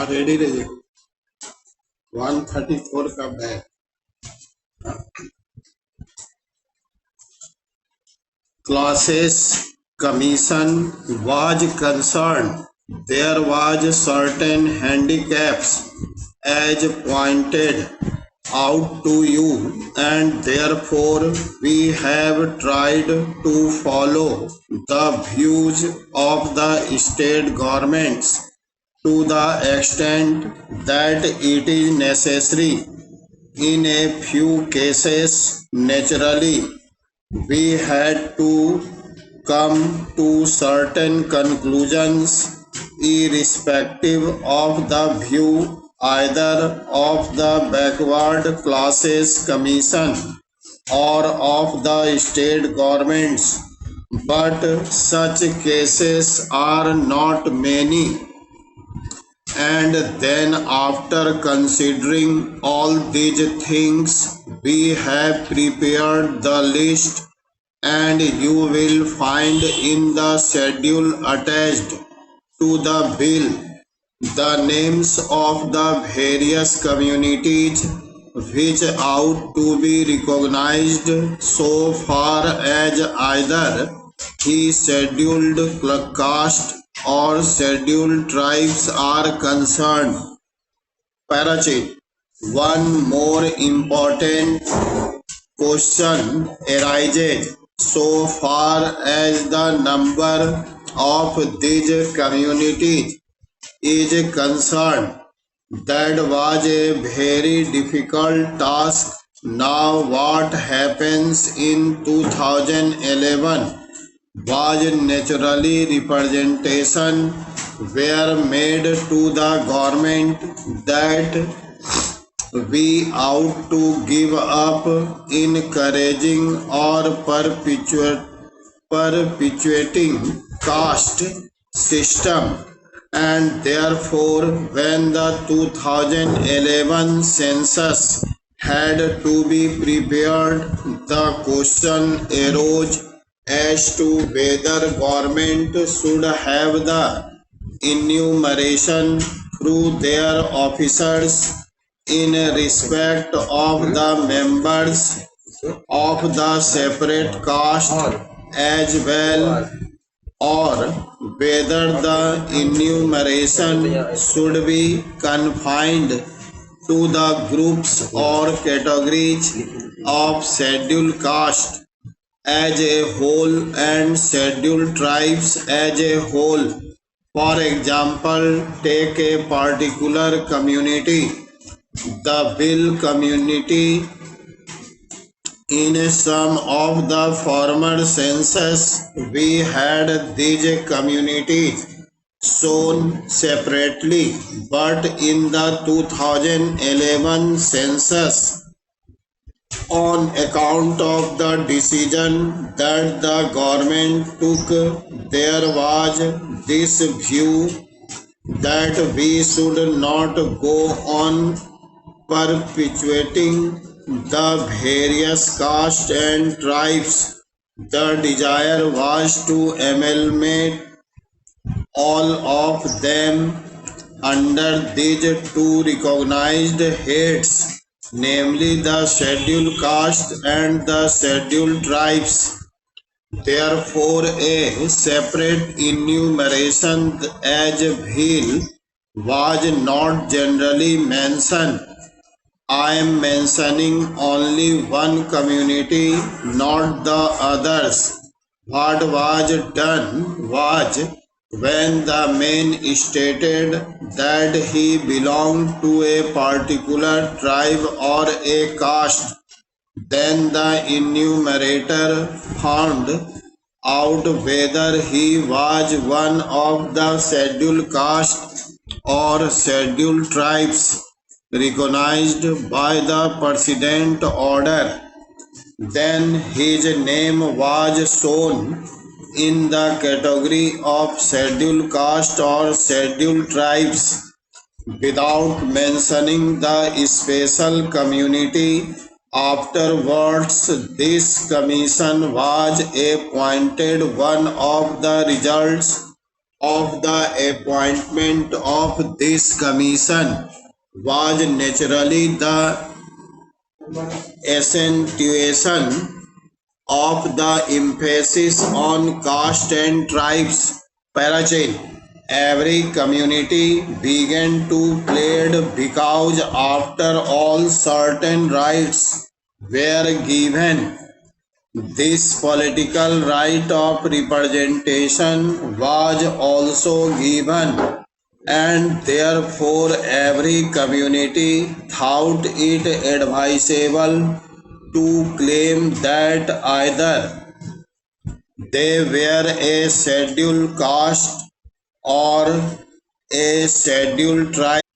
Ready रहिए 134 का bag classes commission was concerned there was certain handicaps as pointed out to you and therefore we have tried to follow the views of the state governments to the extent that it is necessary. In a few cases, naturally, we had to come to certain conclusions irrespective of the view either of the backward classes commission or of the state governments, but such cases are not many. And then after considering all these things, we have prepared the list and you will find in the schedule attached to the bill the names of the various communities which ought to be recognized so far as either he scheduled caste or scheduled tribes are concerned. Parachi. One more important question arises so far as the number of these communities is concerned. That was a very difficult task. Now what happens in 2011 was naturally representation were made to the government that we ought to give up encouraging or perpetuating caste system, and therefore when the 2011 census had to be prepared, the question arose as to whether government should have the enumeration through their officers in respect of the members of the separate caste as well, or whether the enumeration should be confined to the groups or categories of scheduled caste as a whole and scheduled tribes as a whole. For example, take a particular community, the Bill community. In some of the former census, we had these communities shown separately, but in the 2011 census, on account of the decision that the government took, there was this view that we should not go on perpetuating the various castes and tribes. The desire was to amalgamate all of them under these two recognized heads, namely the scheduled caste and the scheduled tribes. Therefore, a separate enumeration as Bhil was not generally mentioned. I am mentioning only one community, not the others. What was done was when the man stated that he belonged to a particular tribe or a caste, then the enumerator found out whether he was one of the scheduled caste or scheduled tribes recognized by the precedent order. Then his name was shown in the category of scheduled caste or scheduled tribes without mentioning the special community. Afterwards, this commission was appointed. One of the results of the appointment of this commission was naturally the accentuation of the emphasis on caste and tribes. Parachain. Every community began to plead because after all certain rights were given. This political right of representation was also given, and therefore every community thought it advisable to claim that either they were a scheduled caste or a scheduled tribe.